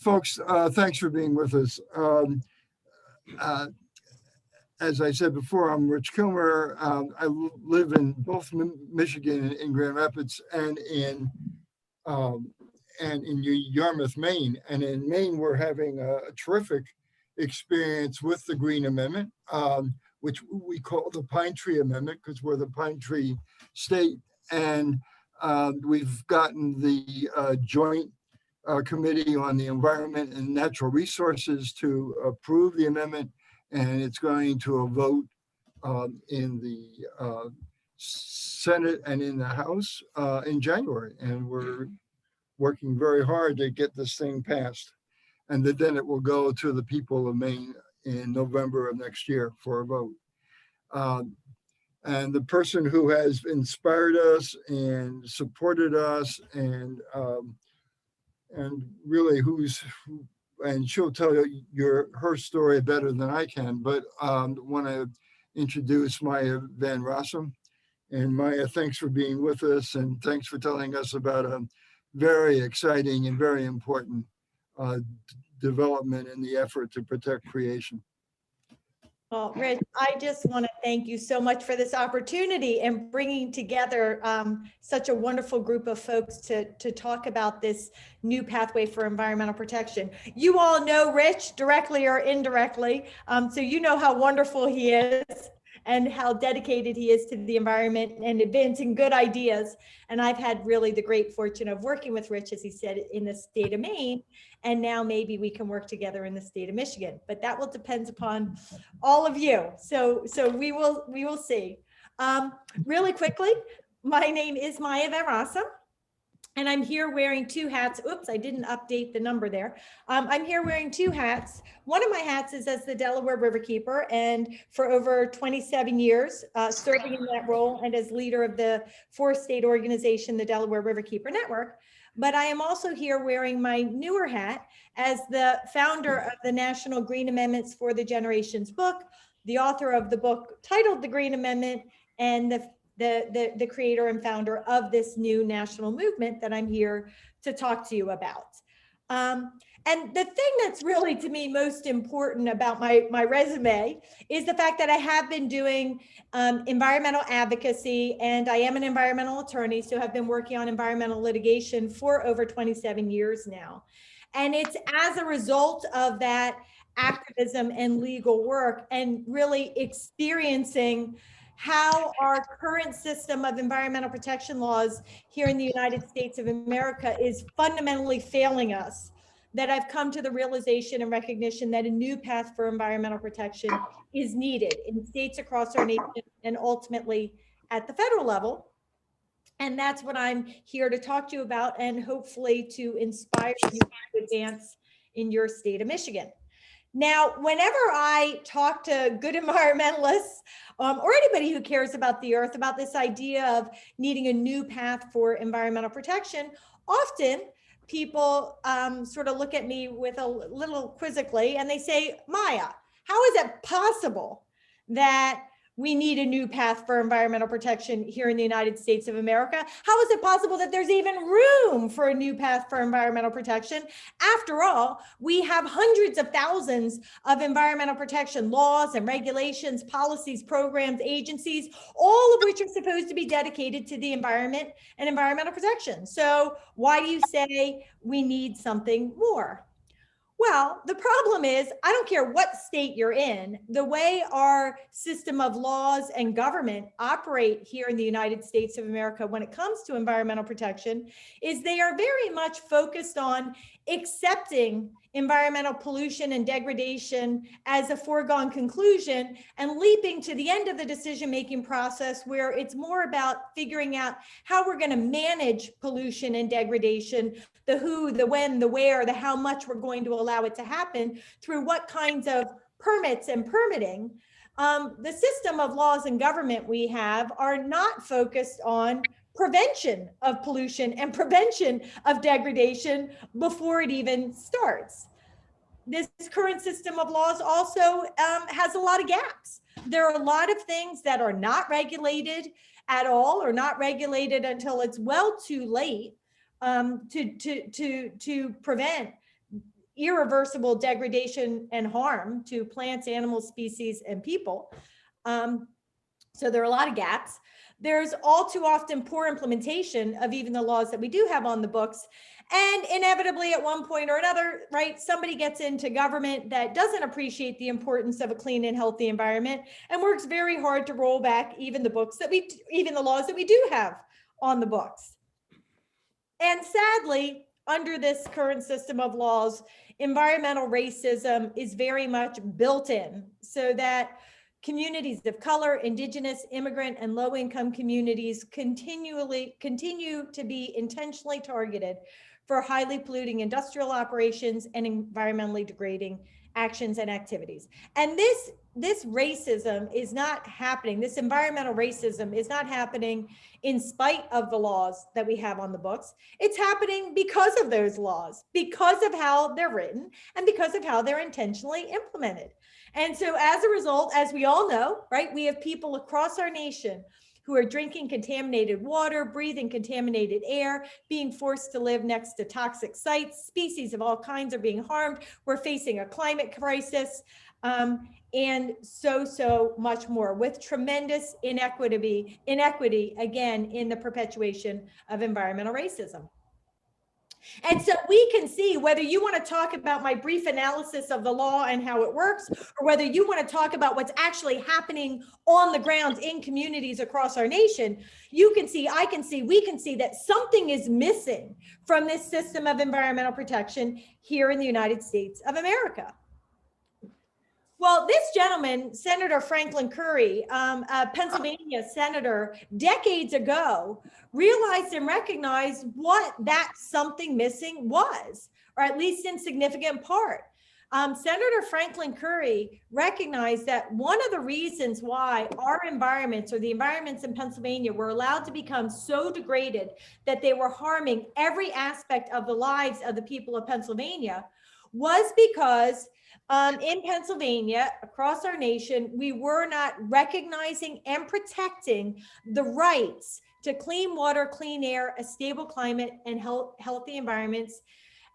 folks, thanks for being with us. As I said before, I'm Rich Kilmer. I live in both Michigan, in Grand Rapids, and in Yarmouth, Maine. And in Maine, we're having a terrific experience with the Green Amendment, which we call the Pine Tree Amendment because we're the Pine Tree state. And we've gotten the joint Committee on the Environment and Natural Resources to approve the amendment, and it's going to a vote in the Senate and in the House in January. And we're working very hard to get this thing passed. And then it will go to the people of Maine in November of next year for a vote. And the person who has inspired us and supported us and really and she'll tell you her story better than I can, but want to introduce Maya Van Rossum. And Maya, thanks for being with us, and thanks for telling us about a very exciting and very important development in the effort to protect creation. Well, Rich, I just want to thank you so much for this opportunity and bringing together such a wonderful group of folks to talk about this new pathway for environmental protection. You all know Rich directly or indirectly, so you know how wonderful he is and how dedicated he is to the environment and advancing good ideas. And I've had really the great fortune of working with Rich, as he said, in the state of Maine, and now maybe we can work together in the state of Michigan, but that will depend upon all of you. So we will see. Really quickly, my name is Maya Van Rossum, and I'm here wearing two hats. Oops, I didn't update the number there. I'm here wearing two hats. One of my hats is as the Delaware Riverkeeper, and for over 27 years, serving in that role and as leader of the four-state organization, the Delaware Riverkeeper Network. But I am also here wearing my newer hat as the founder of the National Green Amendments for the Generations book, the author of the book titled The Green Amendment, and the creator and founder of this new national movement that I'm here to talk to you about. And the thing that's really, to me, most important about my resume is the fact that I have been doing environmental advocacy, and I am an environmental attorney, so have been working on environmental litigation for over 27 years now. And it's as a result of that activism and legal work and really experiencing how our current system of environmental protection laws here in the United States of America is fundamentally failing us, that I've come to the realization and recognition that a new path for environmental protection is needed in states across our nation and ultimately at the federal level. And that's what I'm here to talk to you about, and hopefully to inspire you to advance in your state of Michigan. Now, whenever I talk to good environmentalists or anybody who cares about the earth, about this idea of needing a new path for environmental protection, often people sort of look at me with a little quizzically and they say, Maya, how is it possible that we need a new path for environmental protection here in the United States of America? How is it possible that there's even room for a new path for environmental protection? After all, we have hundreds of thousands of environmental protection laws and regulations, policies, programs, agencies, all of which are supposed to be dedicated to the environment and environmental protection. So why do you say we need something more? Well, the problem is, I don't care what state you're in, the way our system of laws and government operate here in the United States of America when it comes to environmental protection is they are very much focused on accepting environmental pollution and degradation as a foregone conclusion and leaping to the end of the decision-making process where it's more about figuring out how we're going to manage pollution and degradation, the who, the when, the where, the how much we're going to allow it to happen, through what kinds of permits and permitting. The system of laws and government we have are not focused on prevention of pollution and prevention of degradation before it even starts. This current system of laws also has a lot of gaps. There are a lot of things that are not regulated at all, or not regulated until it's well too late to prevent irreversible degradation and harm to plants, animals, species, and people. So there are a lot of gaps. There's all too often poor implementation of even the laws that we do have on the books. And inevitably, at one point or another, right, somebody gets into government that doesn't appreciate the importance of a clean and healthy environment and works very hard to roll back even the laws that we do have on the books. And sadly, under this current system of laws, environmental racism is very much built in, so that communities of color, indigenous, immigrant, and low-income communities continue to be intentionally targeted for highly polluting industrial operations and environmentally degrading actions and activities. And this racism is not happening. This environmental racism is not happening in spite of the laws that we have on the books. It's happening because of those laws, because of how they're written, and because of how they're intentionally implemented. And so as a result, as we all know, right, we have people across our nation who are drinking contaminated water, breathing contaminated air, being forced to live next to toxic sites. Species of all kinds are being harmed. We're facing a climate crisis, and so much more, with tremendous inequity, again, in the perpetuation of environmental racism. And so we can see, whether you want to talk about my brief analysis of the law and how it works, or whether you want to talk about what's actually happening on the ground in communities across our nation, you can see, I can see, we can see that something is missing from this system of environmental protection here in the United States of America. Well, this gentleman, Senator Franklin Curry, a Pennsylvania senator, decades ago, realized and recognized what that something missing was, or at least in significant part. Senator Franklin Curry recognized that one of the reasons why our environments, or the environments in Pennsylvania, were allowed to become so degraded that they were harming every aspect of the lives of the people of Pennsylvania was because in Pennsylvania, across our nation, we were not recognizing and protecting the rights to clean water, clean air, a stable climate, and healthy environments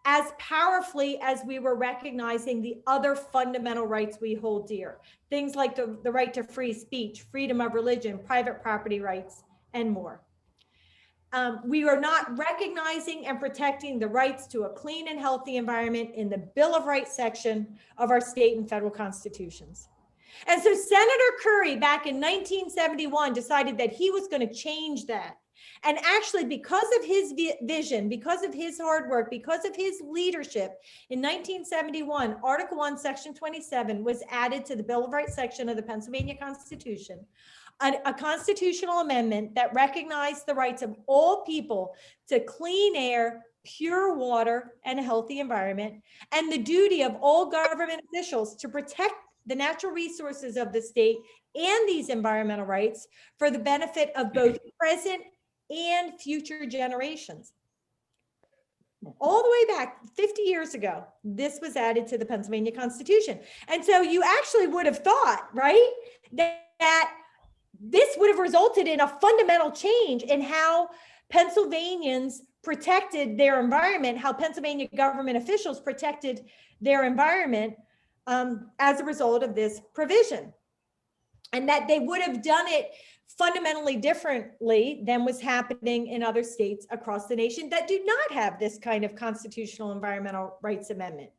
as powerfully as we were recognizing the other fundamental rights we hold dear. Things like the right to free speech, freedom of religion, private property rights, and more. We are not recognizing and protecting the rights to a clean and healthy environment in the Bill of Rights section of our state and federal constitutions. And so Senator Curry, back in 1971, decided that he was going to change that. And actually, because of his vision, because of his hard work, because of his leadership, in 1971, Article 1, Section 27 was added to the Bill of Rights section of the Pennsylvania Constitution. A constitutional amendment that recognized the rights of all people to clean air, pure water, and a healthy environment, and the duty of all government officials to protect the natural resources of the state and these environmental rights for the benefit of both present and future generations. All the way back 50 years ago, this was added to the Pennsylvania Constitution. And so you actually would have thought, right, that this would have resulted in a fundamental change in how Pennsylvanians protected their environment, how Pennsylvania government officials protected their environment as a result of this provision. And that they would have done it fundamentally differently than was happening in other states across the nation that do not have this kind of constitutional environmental rights amendment.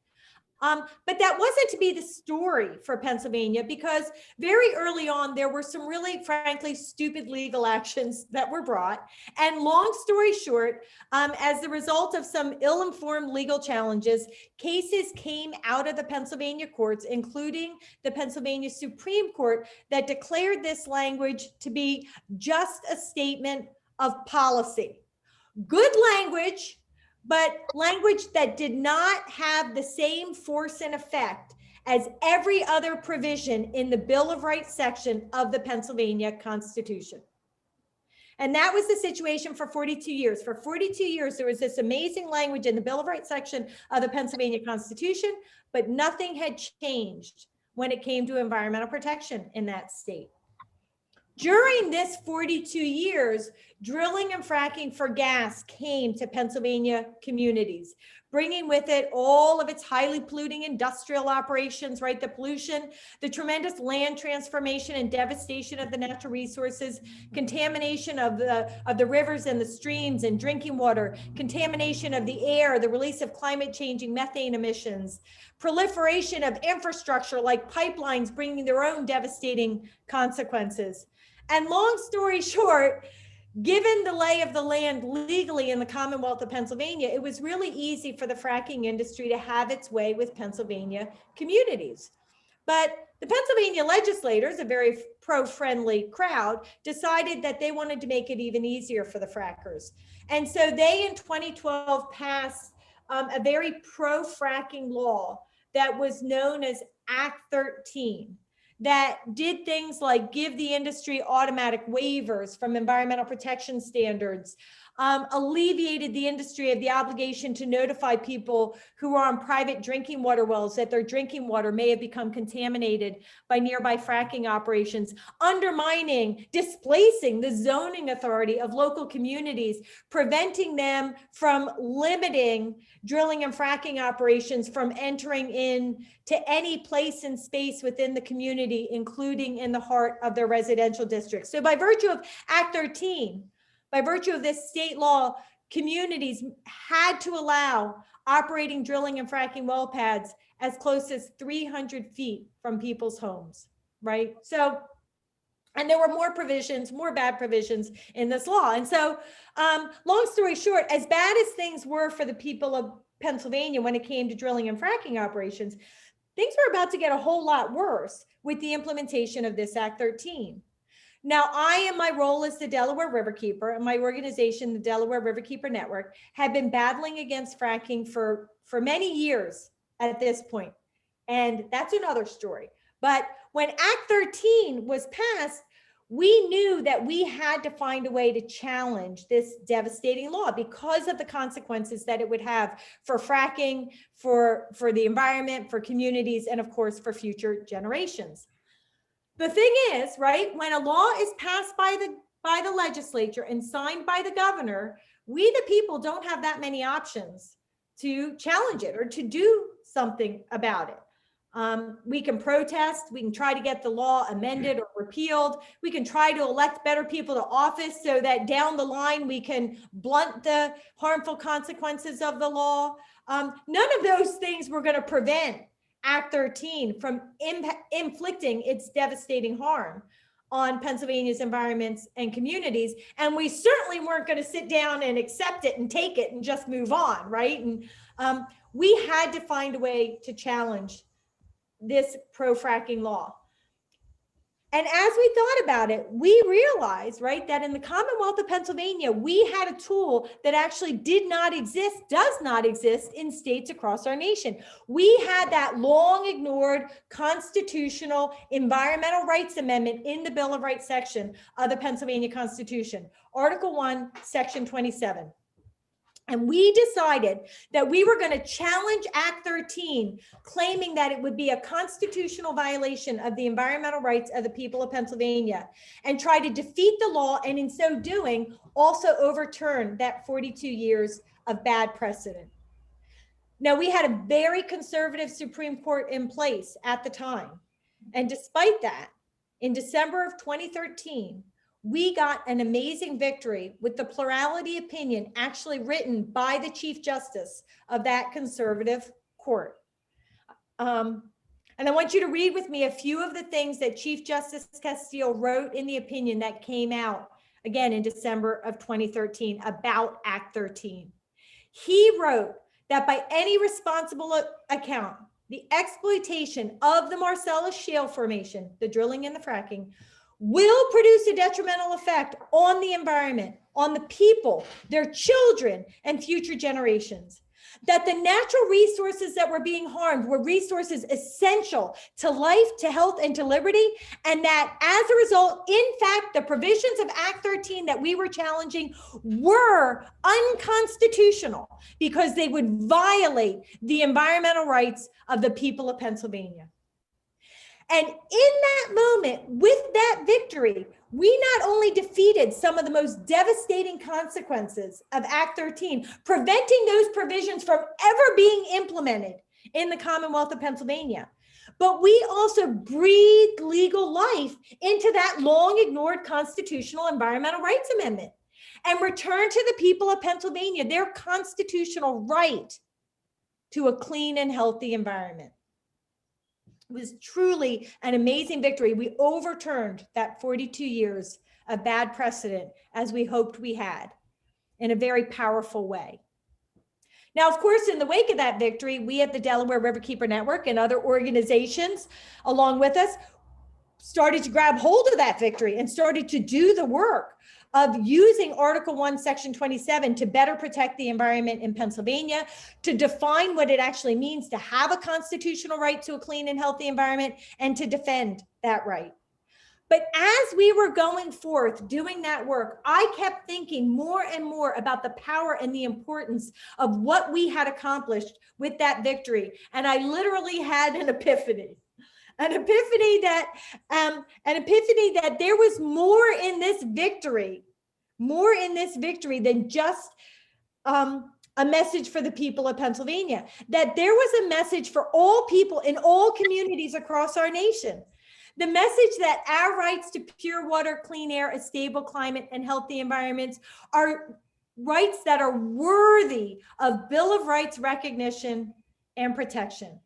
But that wasn't to be the story for Pennsylvania, because very early on, there were some really, frankly, stupid legal actions that were brought. And long story short, as a result of some ill-informed legal challenges, cases came out of the Pennsylvania courts, including the Pennsylvania Supreme Court, that declared this language to be just a statement of policy. Good language, but language that did not have the same force and effect as every other provision in the Bill of Rights section of the Pennsylvania Constitution. And that was the situation for 42 years. For 42 years, there was this amazing language in the Bill of Rights section of the Pennsylvania Constitution, but nothing had changed when it came to environmental protection in that state. During this 42 years, drilling and fracking for gas came to Pennsylvania communities, bringing with it all of its highly polluting industrial operations, right? The pollution, the tremendous land transformation and devastation of the natural resources, contamination of the rivers and the streams and drinking water, contamination of the air, the release of climate changing methane emissions, proliferation of infrastructure like pipelines bringing their own devastating consequences. And long story short, given the lay of the land legally in the Commonwealth of Pennsylvania, it was really easy for the fracking industry to have its way with Pennsylvania communities. But the Pennsylvania legislators, a very pro-friendly crowd, decided that they wanted to make it even easier for the frackers. And so they, in 2012, passed a very pro-fracking law that was known as Act 13. That did things like give the industry automatic waivers from environmental protection standards, alleviated the industry of the obligation to notify people who are on private drinking water wells that their drinking water may have become contaminated by nearby fracking operations, undermining, displacing the zoning authority of local communities, preventing them from limiting drilling and fracking operations from entering in to any place and space within the community, including in the heart of their residential districts. So by virtue of Act 13, by virtue of this state law, communities had to allow operating drilling and fracking well pads as close as 300 feet from people's homes, right? So, and there were more provisions, more bad provisions in this law. And so, long story short, as bad as things were for the people of Pennsylvania when it came to drilling and fracking operations, things were about to get a whole lot worse with the implementation of this Act 13. Now, I, in my role as the Delaware Riverkeeper, and my organization, the Delaware Riverkeeper Network, have been battling against fracking for many years at this point. And that's another story. But when Act 13 was passed, we knew that we had to find a way to challenge this devastating law because of the consequences that it would have for fracking, for the environment, for communities, and of course, for future generations. The thing is, right, when a law is passed by the legislature and signed by the governor, we the people don't have that many options to challenge it or to do something about it. We can protest, we can try to get the law amended or repealed, we can try to elect better people to office so that down the line we can blunt the harmful consequences of the law. None of those things were going to prevent Act 13 from inflicting its devastating harm on Pennsylvania's environments and communities. And we certainly weren't going to sit down and accept it and take it and just move on, right? And we had to find a way to challenge this pro-fracking law. And as we thought about it, we realized, right, that in the Commonwealth of Pennsylvania, we had a tool that actually does not exist in states across our nation. We had that long ignored constitutional environmental rights amendment in the Bill of Rights section of the Pennsylvania Constitution, Article 1, Section 27. And we decided that we were going to challenge Act 13, claiming that it would be a constitutional violation of the environmental rights of the people of Pennsylvania, and try to defeat the law, and in so doing, also overturn that 42 years of bad precedent. Now, we had a very conservative Supreme Court in place at the time. And despite that, in December of 2013, we got an amazing victory with the plurality opinion actually written by the Chief Justice of that conservative court. And I want you to read with me a few of the things that Chief Justice Castile wrote in the opinion that came out again in December of 2013 about Act 13. He wrote that by any responsible account, the exploitation of the Marcellus Shale Formation, the drilling and the fracking, will produce a detrimental effect on the environment, on the people, their children, and future generations. That the natural resources that were being harmed were resources essential to life, to health, and to liberty, and that as a result, in fact, the provisions of Act 13 that we were challenging were unconstitutional because they would violate the environmental rights of the people of Pennsylvania. And in that moment, with that victory, we not only defeated some of the most devastating consequences of Act 13, preventing those provisions from ever being implemented in the Commonwealth of Pennsylvania, but we also breathed legal life into that long ignored constitutional environmental rights amendment and returned to the people of Pennsylvania their constitutional right to a clean and healthy environment. It was truly an amazing victory. We overturned that 42 years of bad precedent, as we hoped we had, in a very powerful way. Now, of course, in the wake of that victory, we at the Delaware Riverkeeper Network and other organizations along with us started to grab hold of that victory and started to do the work of using Article 1, Section 27 to better protect the environment in Pennsylvania, to define what it actually means to have a constitutional right to a clean and healthy environment, and to defend that right. But as we were going forth doing that work, I kept thinking more and more about the power and the importance of what we had accomplished with that victory. And I literally had an epiphany. An epiphany that there was more in this victory than just a message for the people of Pennsylvania, that there was a message for all people in all communities across our nation. The message that our rights to pure water, clean air, a stable climate, and healthy environments are rights that are worthy of Bill of Rights recognition and protection.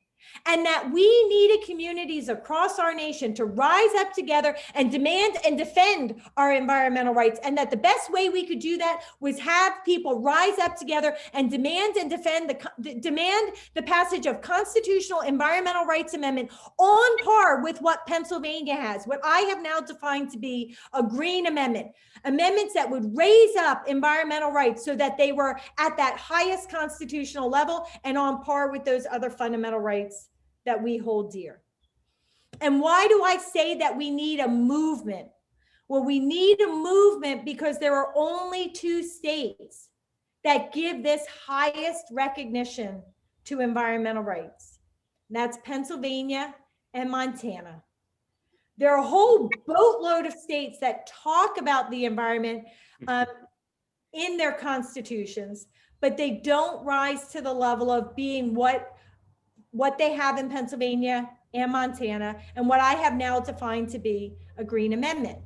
And that we needed communities across our nation to rise up together and demand and defend our environmental rights. And that the best way we could do that was have people rise up together and demand and defend demand the passage of constitutional environmental rights amendment on par with what Pennsylvania has, what I have now defined to be a green amendment. Amendments that would raise up environmental rights so that they were at that highest constitutional level and on par with those other fundamental rights that we hold dear. And why do I say that we need a movement? Well, we need a movement because there are only two states that give this highest recognition to environmental rights. And that's Pennsylvania and Montana. There are a whole boatload of states that talk about the environment in their constitutions, but they don't rise to the level of being what they have in Pennsylvania and Montana, and what I have now defined to be a green amendment,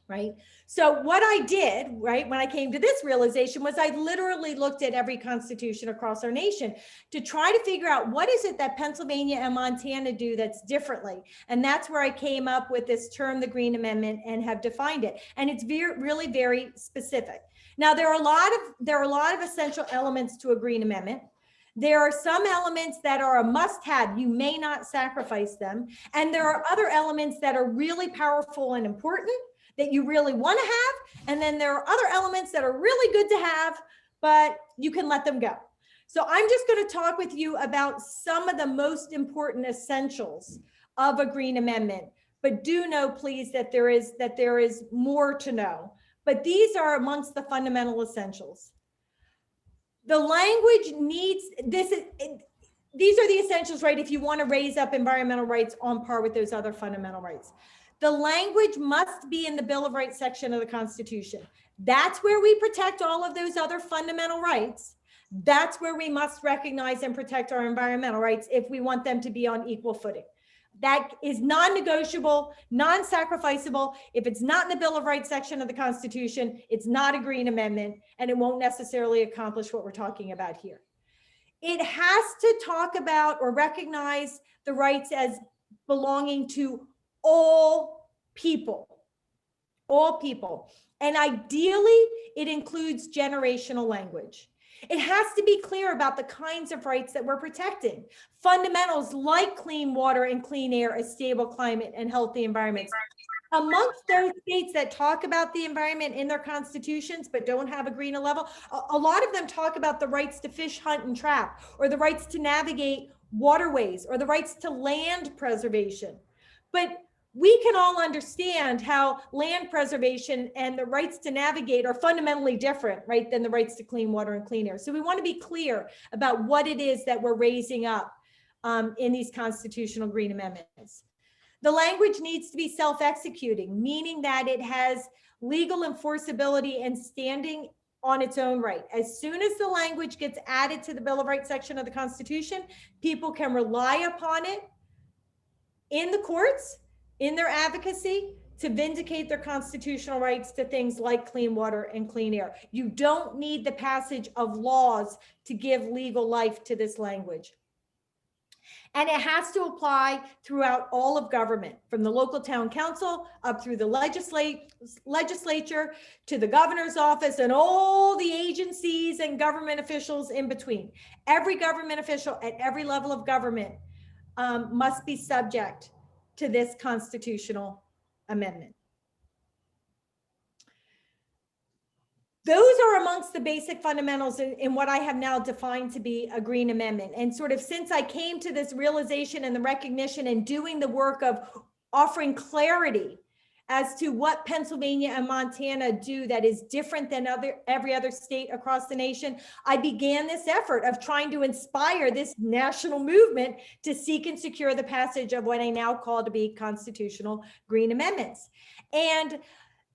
right? So what I did, right, when I came to this realization was I literally looked at every constitution across our nation to try to figure out what is it that Pennsylvania and Montana do that's differently. And that's where I came up with this term, the Green Amendment, and have defined it. And it's really very specific. Now, there are a lot of essential elements to a Green Amendment. There are some elements that are a must-have. You may not sacrifice them. And there are other elements that are really powerful and important that you really want to have. And then there are other elements that are really good to have, but you can let them go. So I'm just going to talk with you about some of the most important essentials of a Green Amendment. But do know, please, that there is more to know. But these are amongst the fundamental essentials. The language needs, these are the essentials, right? If you want to raise up environmental rights on par with those other fundamental rights. The language must be in the Bill of Rights section of the Constitution. That's where we protect all of those other fundamental rights. That's where we must recognize and protect our environmental rights if we want them to be on equal footing. That is non-negotiable, non-sacrificable. If it's not in the Bill of Rights section of the Constitution, it's not a Green Amendment, and it won't necessarily accomplish what we're talking about here. It has to talk about or recognize the rights as belonging to all people, and ideally it includes generational language. It has to be clear about the kinds of rights that we're protecting. Fundamentals like clean water and clean air, a stable climate, and healthy environments. Amongst those states that talk about the environment in their constitutions but don't have a green level, a lot of them talk about the rights to fish, hunt, and trap, or the rights to navigate waterways, or the rights to land preservation. But we can all understand how land preservation and the rights to navigate are fundamentally different, right, than the rights to clean water and clean air. So we want to be clear about what it is that we're raising up in these constitutional Green Amendments. The language needs to be self-executing, meaning that it has legal enforceability and standing on its own right. As soon as the language gets added to the Bill of Rights section of the Constitution, people can rely upon it in the courts, in their advocacy, to vindicate their constitutional rights to things like clean water and clean air. You don't need the passage of laws to give legal life to this language. And it has to apply throughout all of government, from the local town council up through the legislature to the governor's office and all the agencies and government officials in between. Every government official at every level of government must be subject to this constitutional amendment. Those are amongst the basic fundamentals in what I have now defined to be a green amendment. And sort of since I came to this realization and the recognition and doing the work of offering clarity as to what Pennsylvania and Montana do that is different than every other state across the nation, I began this effort of trying to inspire this national movement to seek and secure the passage of what I now call to be constitutional green amendments. And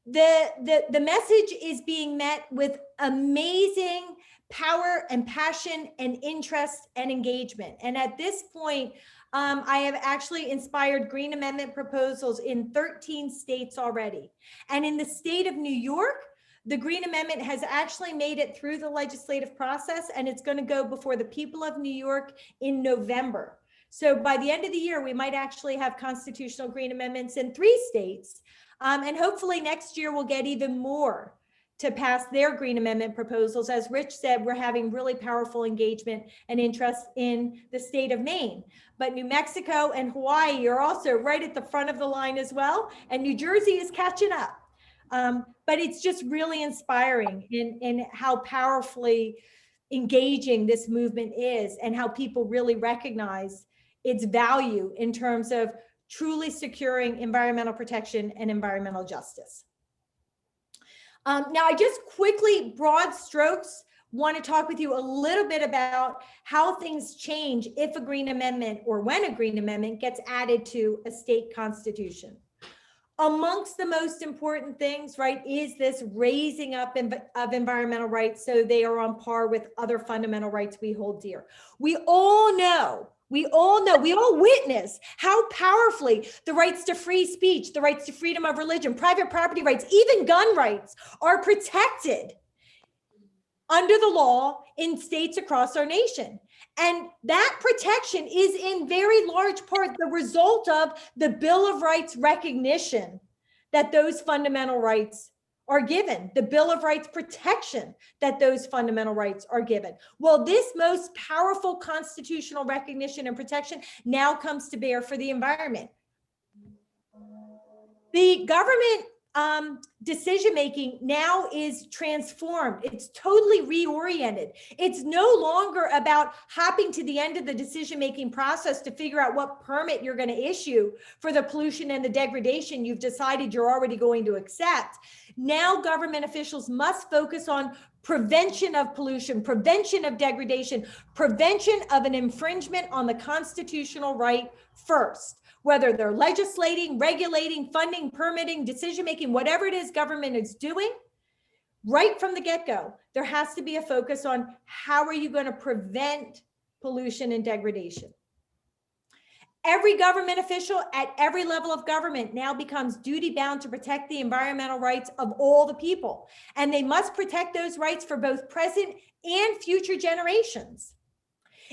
the message is being met with amazing power and passion and interest and engagement. And at this point, I have actually inspired green amendment proposals in 13 states already. And in the state of New York, the green amendment has actually made it through the legislative process, and it's going to go before the people of New York in November. So by the end of the year, we might actually have constitutional green amendments in 3 states. And hopefully next year we'll get even more to pass their green amendment proposals. As Rich said, we're having really powerful engagement and interest in the state of Maine. But New Mexico and Hawaii are also right at the front of the line as well. And New Jersey is catching up. But it's just really inspiring in how powerfully engaging this movement is and how people really recognize its value in terms of truly securing environmental protection and environmental justice. Now, I just quickly, broad strokes, want to talk with you a little bit about how things change if a green amendment or when a green amendment gets added to a state constitution. Amongst the most important things, right, is this raising up of environmental rights so they are on par with other fundamental rights we hold dear. We all witness how powerfully the rights to free speech, the rights to freedom of religion, private property rights, even gun rights are protected under the law in states across our nation. And that protection is in very large part the result of the Bill of Rights recognition that those fundamental rights are given, the Bill of Rights protection that those fundamental rights are given. Well, this most powerful constitutional recognition and protection now comes to bear for the environment. The government decision-making now is transformed. It's totally reoriented. It's no longer about hopping to the end of the decision-making process to figure out what permit you're going to issue for the pollution and the degradation you've decided you're already going to accept. Now government officials must focus on prevention of pollution, prevention of degradation, prevention of an infringement on the constitutional right first. Whether they're legislating, regulating, funding, permitting, decision-making, whatever it is government is doing, right from the get-go, there has to be a focus on how are you going to prevent pollution and degradation. Every government official at every level of government now becomes duty-bound to protect the environmental rights of all the people, and they must protect those rights for both present and future generations.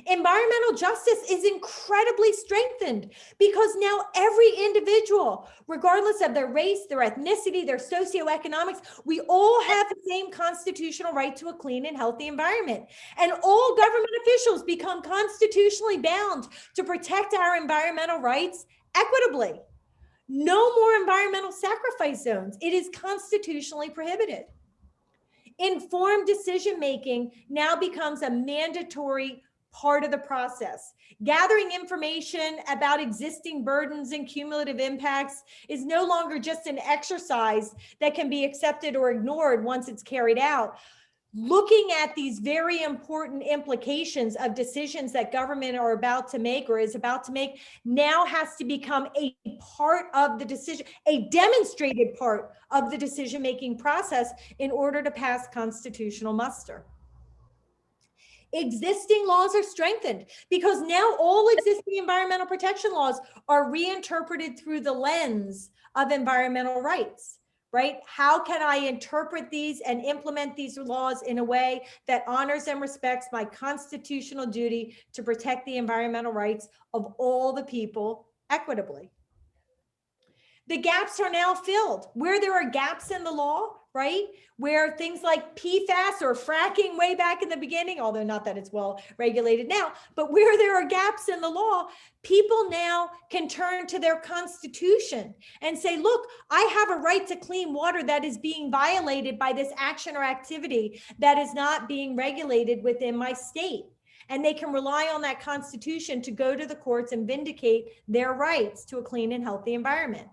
Environmental justice is incredibly strengthened because now every individual, regardless of their race, their ethnicity, their socioeconomics, we all have the same constitutional right to a clean and healthy environment. And all government officials become constitutionally bound to protect our environmental rights equitably. No more environmental sacrifice zones. It is constitutionally prohibited. Informed decision-making now becomes a mandatory part of the process. Gathering information about existing burdens and cumulative impacts is no longer just an exercise that can be accepted or ignored once it's carried out. looking at these very important implications of decisions that government are about to make or is about to make now has to become a part of the decision, a demonstrated part of the decision-making process in order to pass constitutional muster. Existing laws are strengthened because now all existing environmental protection laws are reinterpreted through the lens of environmental rights, right? How can I interpret these and implement these laws in a way that honors and respects my constitutional duty to protect the environmental rights of all the people equitably? The gaps are now filled. Where there are gaps in the law, right? Where things like PFAS or fracking way back in the beginning, although not that it's well regulated now, but where there are gaps in the law, people now can turn to their constitution and say, look, I have a right to clean water that is being violated by this action or activity that is not being regulated within my state. And they can rely on that constitution to go to the courts and vindicate their rights to a clean and healthy environment.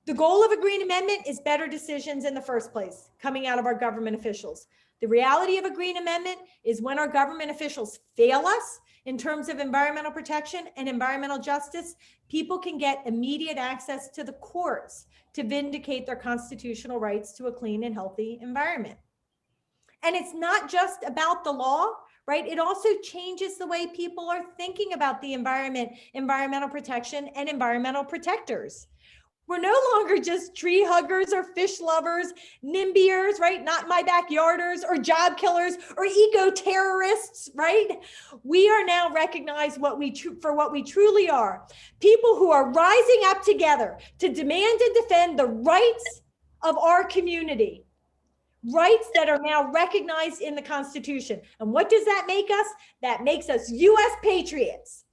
The goal of a green amendment is better decisions in the first place, coming out of our government officials. The reality of a green amendment is when our government officials fail us in terms of environmental protection and environmental justice, people can get immediate access to the courts to vindicate their constitutional rights to a clean and healthy environment. And it's not just about the law, right? It also changes the way people are thinking about the environment, environmental protection, and environmental protectors. We're no longer just tree huggers or fish lovers, NIMBYers, right? Not my backyarders or job killers or eco-terrorists, right? We are now recognized for what we truly are. People who are rising up together to demand and defend the rights of our community. Rights that are now recognized in the Constitution. And what does that make us? That makes us U.S. patriots.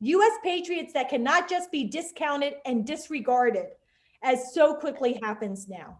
U.S. patriots that cannot just be discounted and disregarded as so quickly happens now.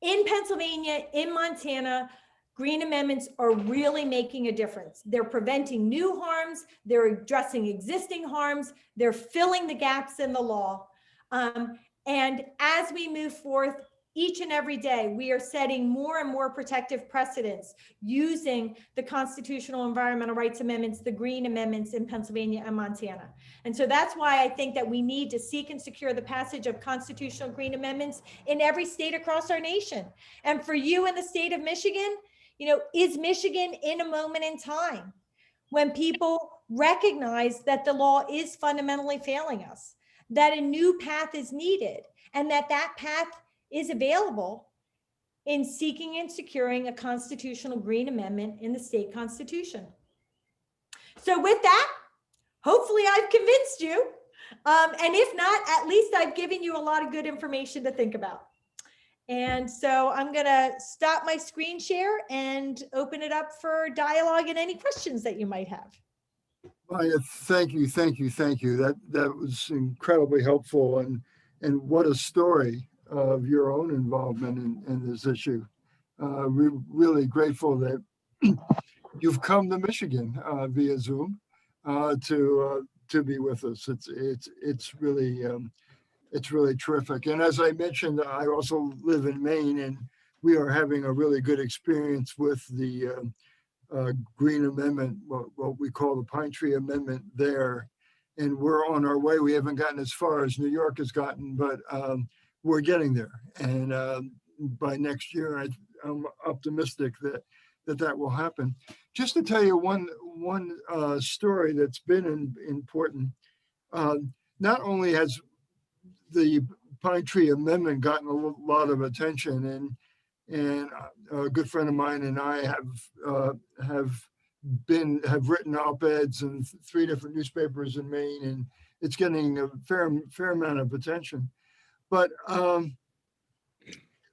In Pennsylvania, in Montana, green amendments are really making a difference. They're preventing new harms, they're addressing existing harms, they're filling the gaps in the law. And as we move forth, each and every day, we are setting more and more protective precedents using the constitutional environmental rights amendments, the green amendments in Pennsylvania and Montana. And so that's why I think that we need to seek and secure the passage of constitutional green amendments in every state across our nation. And for you in the state of Michigan, you know, is Michigan in a moment in time when people recognize that the law is fundamentally failing us, that a new path is needed, and that path is available in seeking and securing a constitutional green amendment in the state constitution. So with that, hopefully I've convinced you. And if not, at least I've given you a lot of good information to think about. And so I'm gonna stop my screen share and open it up for dialogue and any questions that you might have. Maya, thank you. That was incredibly helpful, and what a story of your own involvement in this issue. We're really grateful that you've come to Michigan via Zoom to be with us. It's really terrific. And as I mentioned, I also live in Maine, and we are having a really good experience with the Green Amendment, what we call the Pine Tree Amendment there. And we're on our way. We haven't gotten as far as New York has gotten, but we're getting there. And by next year, I'm optimistic that will happen. Just to tell you one story that's been important. Not only has the Pine Tree Amendment gotten a lot of attention, and a good friend of mine and I have written op-eds in 3 different newspapers in Maine, and it's getting a fair amount of attention. But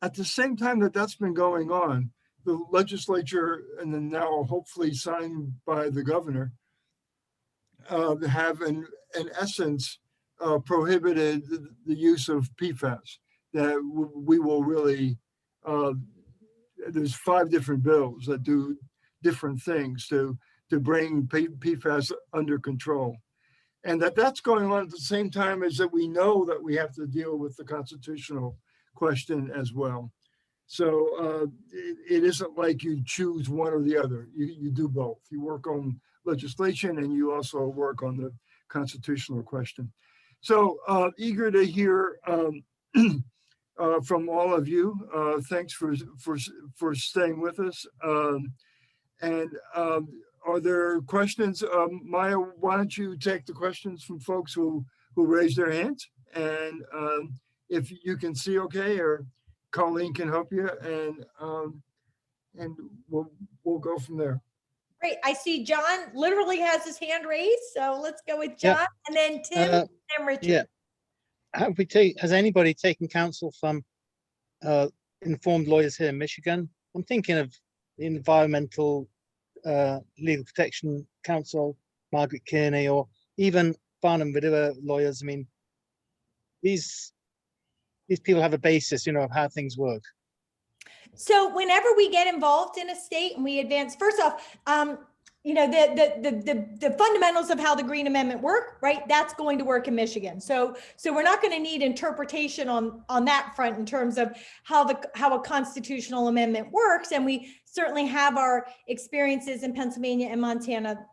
at the same time that's been going on, the legislature, and then now hopefully signed by the governor, have in essence prohibited the use of PFAS. That we will really, there's 5 different bills that do different things to bring PFAS under control. And that's going on at the same time as that we know that we have to deal with the constitutional question as well. So it isn't like you choose one or the other. You do both. You work on legislation and you also work on the constitutional question. So eager to hear from all of you. Thanks for staying with us. And are there questions? Maya, why don't you take the questions from folks who raised their hands? And if you can see okay, or Colleen can help you, and we'll go from there. Great. I see John literally has his hand raised. So let's go with John, and then Tim and Richard. Yeah. Has anybody taken counsel from informed lawyers here in Michigan? I'm thinking of the Environmental Legal Protection Council, Margaret Kearney, or even Farnham Vidua lawyers. I mean, these people have a basis, of how things work. So whenever we get involved in a state and we advance, first off, the fundamentals of how the Green Amendment work, right? That's going to work in Michigan. So we're not going to need interpretation on that front in terms of how a constitutional amendment works. And we certainly have our experiences in Pennsylvania and Montana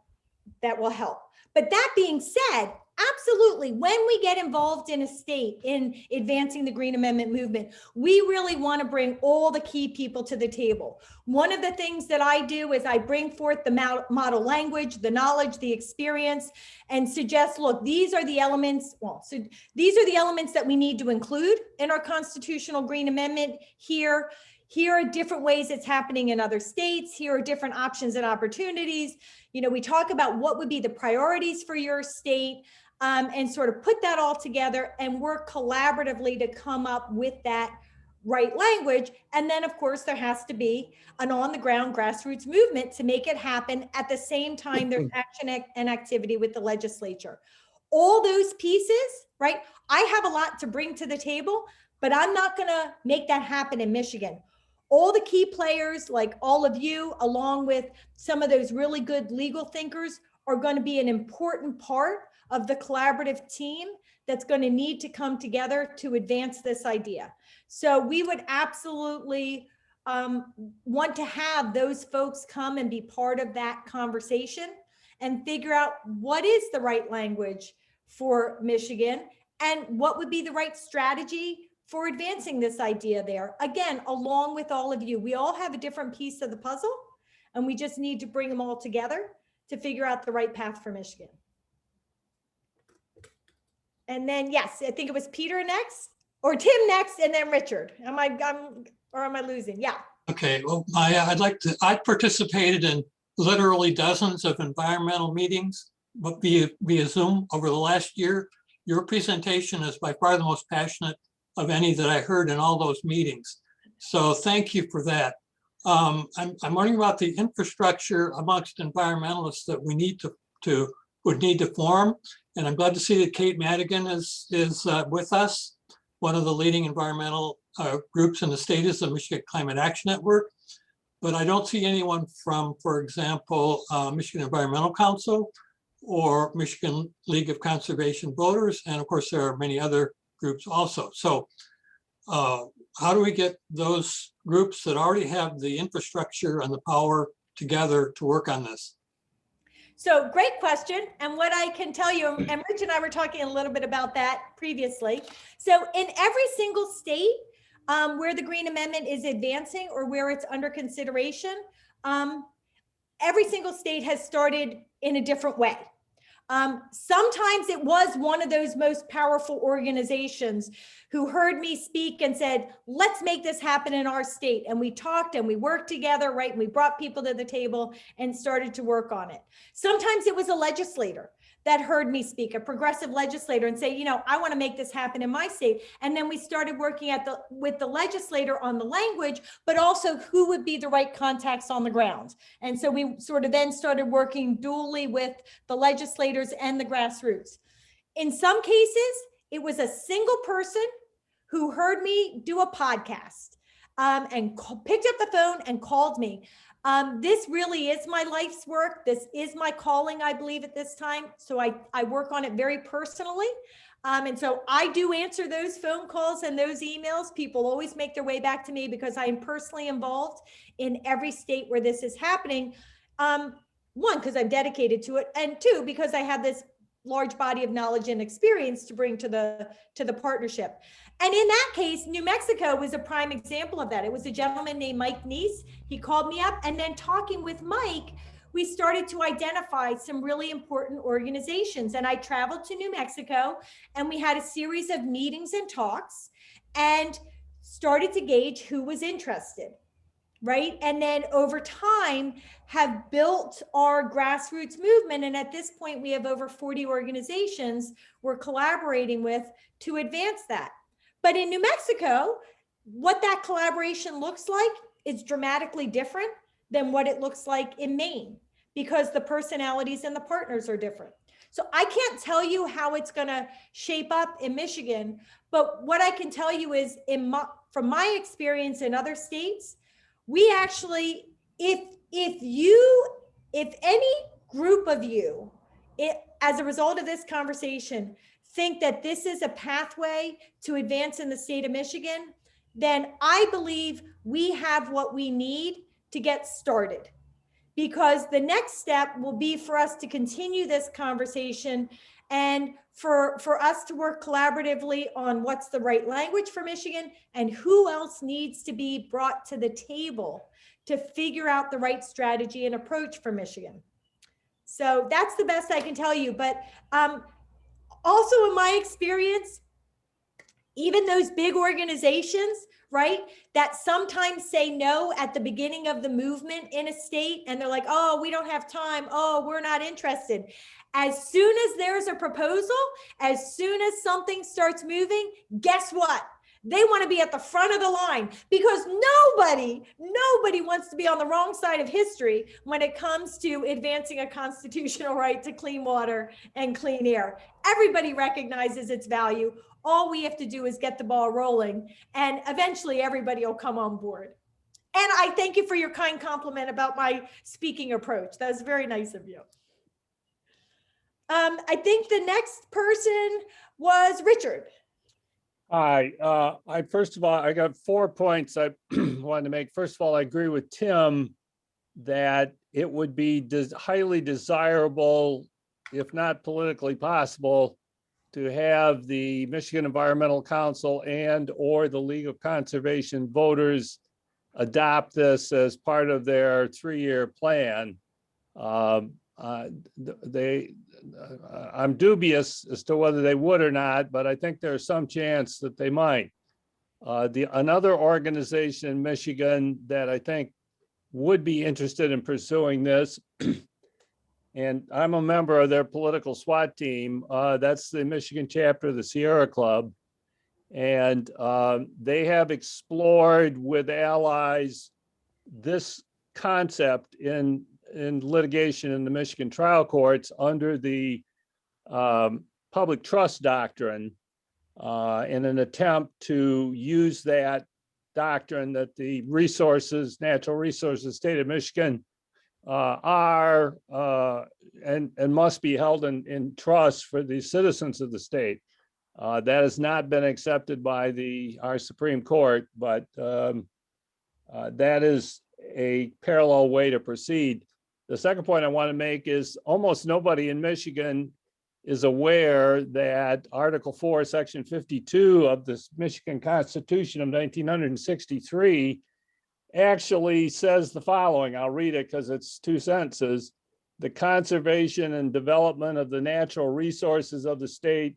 that will help. But that being said, absolutely, when we get involved in a state in advancing the Green Amendment movement, we really want to bring all the key people to the table. One of the things that I do is I bring forth the model language, the knowledge, the experience, and suggest, look, these are the elements. These are the elements that we need to include in our constitutional Green Amendment here. Here are different ways it's happening in other states. Here are different options and opportunities. We talk about what would be the priorities for your state, and sort of put that all together and work collaboratively to come up with that right language. And then, of course, there has to be an on-the-ground grassroots movement to make it happen. At the same time, there's action and activity with the legislature. All those pieces, right? I have a lot to bring to the table, but I'm not going to make that happen in Michigan. All the key players, like all of you, along with some of those really good legal thinkers, are going to be an important part of the collaborative team that's going to need to come together to advance this idea. So we would absolutely want to have those folks come and be part of that conversation and figure out what is the right language for Michigan and what would be the right strategy for advancing this idea there. Again, along with all of you, we all have a different piece of the puzzle, and we just need to bring them all together to figure out the right path for Michigan. And then, yes, I think it was Peter next, or Tim next, and then Richard. Am I losing? Yeah. Okay, well, I participated in literally dozens of environmental meetings, but via Zoom over the last year. Your presentation is by far the most passionate of any that I heard in all those meetings. So thank you for that. I'm wondering about the infrastructure amongst environmentalists that we would need to form. And I'm glad to see that Kate Madigan is with us. One of the leading environmental groups in the state is the Michigan Climate Action Network. But I don't see anyone from, for example, Michigan Environmental Council or Michigan League of Conservation Voters. And of course, there are many other groups also. So how do we get those groups that already have the infrastructure and the power together to work on this? So great question. And what I can tell you, and Rich and I were talking a little bit about that previously. So in every single state where the Green Amendment is advancing or where it's under consideration, every single state has started in a different way. Sometimes it was one of those most powerful organizations who heard me speak and said, let's make this happen in our state. And we talked and we worked together, right? And we brought people to the table and started to work on it. Sometimes it was a legislator that heard me speak, a progressive legislator, and say, I want to make this happen in my state. And then we started working with the legislator on the language, but also who would be the right contacts on the ground. And so we sort of then started working dually with the legislators and the grassroots. In some cases, it was a single person who heard me do a podcast and picked up the phone and called me. This really is my life's work. This is my calling, I believe, at this time. So I work on it very personally. And so I do answer those phone calls and those emails. People always make their way back to me because I am personally involved in every state where this is happening. One, because I'm dedicated to it, and two, because I have this large body of knowledge and experience to bring to the partnership. And in that case, New Mexico was a prime example of that. It was a gentleman named Mike Neese. He called me up, and then talking with Mike, we started to identify some really important organizations. And I traveled to New Mexico, and we had a series of meetings and talks and started to gauge who was interested, right? And then over time have built our grassroots movement. And at this point, we have over 40 organizations we're collaborating with to advance that. But in New Mexico, what that collaboration looks like is dramatically different than what it looks like in Maine, because the personalities and the partners are different. So I can't tell you how it's going to shape up in Michigan, but what I can tell you is from my experience in other states, we actually, if any group of you, as a result of this conversation, think that this is a pathway to advance in the state of Michigan, then I believe we have what we need to get started. Because the next step will be for us to continue this conversation and for us to work collaboratively on what's the right language for Michigan and who else needs to be brought to the table to figure out the right strategy and approach for Michigan. So that's the best I can tell you. But also in my experience, even those big organizations, right, that sometimes say no at the beginning of the movement in a state, and they're like, oh, we don't have time. Oh, we're not interested. As soon as there's a proposal, as soon as something starts moving, guess what? They want to be at the front of the line, because nobody wants to be on the wrong side of history when it comes to advancing a constitutional right to clean water and clean air. Everybody recognizes its value. All we have to do is get the ball rolling, and eventually everybody will come on board. And I thank you for your kind compliment about my speaking approach. That was very nice of you. I think the next person was Richard. Hi, first of all, I got 4 points I wanted to make. First of all, I agree with Tim that it would be highly desirable, if not politically possible, to have the Michigan Environmental Council and or the League of Conservation voters adopt this as part of their 3-year plan. I'm dubious as to whether they would or not, but I think there's some chance that they might. Another organization in Michigan that I think would be interested in pursuing this, and I'm a member of their political SWAT team, that's the Michigan chapter of the Sierra Club. And they have explored with allies this concept in litigation in the Michigan trial courts under the public trust doctrine in an attempt to use that doctrine that the natural resources state of Michigan are and must be held in trust for the citizens of the state. That has not been accepted by our Supreme Court, but that is a parallel way to proceed. The second point I want to make is almost nobody in Michigan is aware that Article 4, Section 52 of the Michigan Constitution of 1963 actually says the following. I'll read it because it's 2 sentences. The conservation and development of the natural resources of the state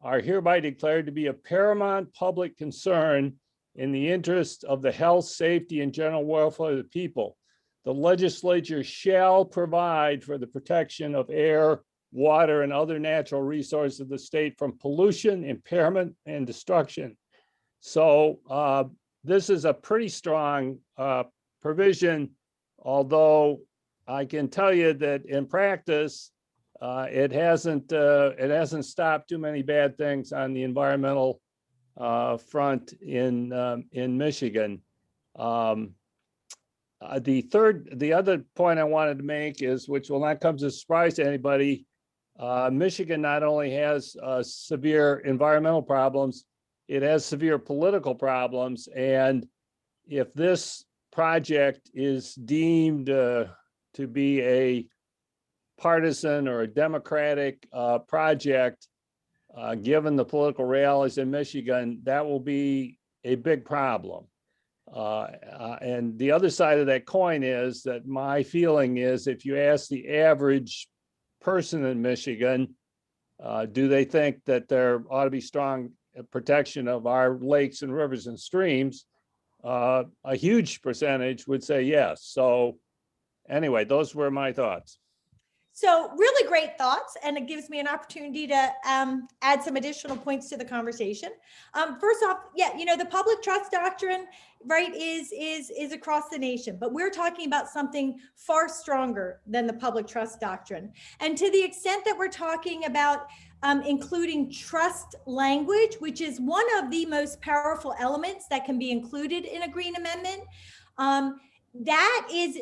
are hereby declared to be a paramount public concern in the interest of the health, safety, and general welfare of the people. The legislature shall provide for the protection of air, water, and other natural resources of the state from pollution, impairment, and destruction. So this is a pretty strong provision, although I can tell you that in practice, it hasn't stopped too many bad things on the environmental front in Michigan. The other point I wanted to make is, which will not come as a surprise to anybody, Michigan not only has severe environmental problems, it has severe political problems. And if this project is deemed to be a partisan or a Democratic project, given the political realities in Michigan, that will be a big problem. And the other side of that coin is that my feeling is if you ask the average person in Michigan, do they think that there ought to be strong protection of our lakes and rivers and streams? A huge percentage would say yes. So anyway, those were my thoughts. So really great thoughts, and it gives me an opportunity to add some additional points to the conversation. First off, yeah, the public trust doctrine, right, is across the nation, but we're talking about something far stronger than the public trust doctrine. And to the extent that we're talking about including trust language, which is one of the most powerful elements that can be included in a green amendment, that is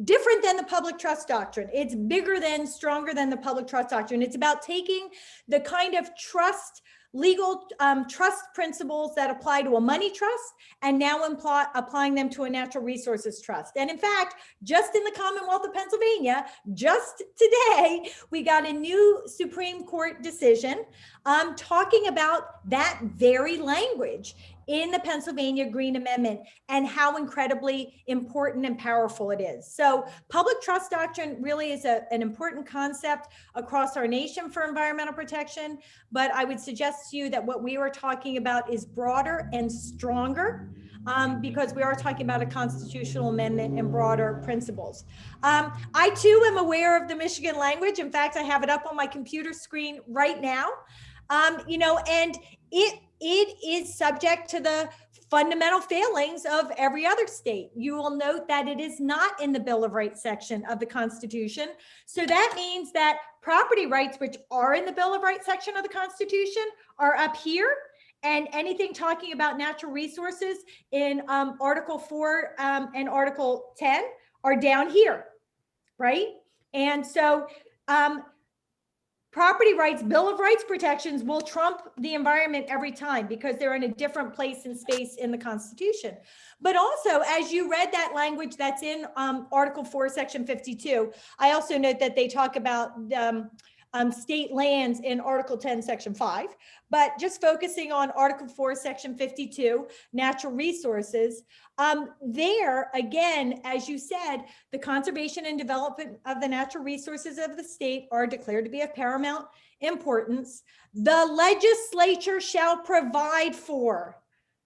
different than the public trust doctrine. It's bigger than, stronger than the public trust doctrine. It's about taking the kind of trust, legal trust principles that apply to a money trust and now applying them to a natural resources trust. And in fact, just in the Commonwealth of Pennsylvania, just today, we got a new Supreme Court decision talking about that very language in the Pennsylvania Green Amendment and how incredibly important and powerful it is. So public trust doctrine really is an important concept across our nation for environmental protection, but I would suggest to you that what we were talking about is broader and stronger because we are talking about a constitutional amendment and broader principles. I too am aware of the Michigan language. In fact, I have it up on my computer screen right now. And it is subject to the fundamental failings of every other state. You will note that it is not in the Bill of Rights section of the Constitution. So that means that property rights, which are in the Bill of Rights section of the Constitution, are up here. And anything talking about natural resources in Article 4 and Article 10 are down here, right? And so property rights, Bill of Rights protections will trump the environment every time because they're in a different place and space in the Constitution. But also, as you read that language that's in Article 4, Section 52, I also note that they talk about state lands in Article 10, Section 5, but just focusing on Article 4, Section 52, natural resources, there, again, as you said, the conservation and development of the natural resources of the state are declared to be of paramount importance. The legislature shall provide for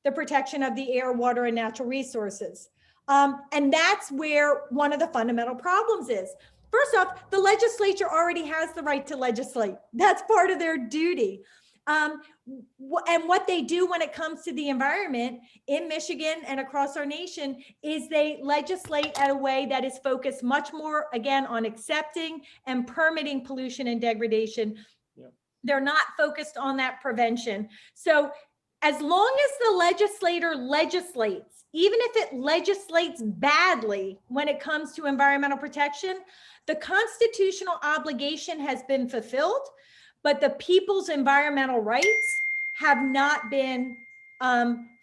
the protection of the air, water, and natural resources. And that's where one of the fundamental problems is. First off, the legislature already has the right to legislate. That's part of their duty. And what they do when it comes to the environment in Michigan and across our nation is they legislate at a way that is focused much more, again, on accepting and permitting pollution and degradation. Yeah. They're not focused on that prevention. So as long as the legislator legislates, even if it legislates badly when it comes to environmental protection, the constitutional obligation has been fulfilled, but the people's environmental rights have not been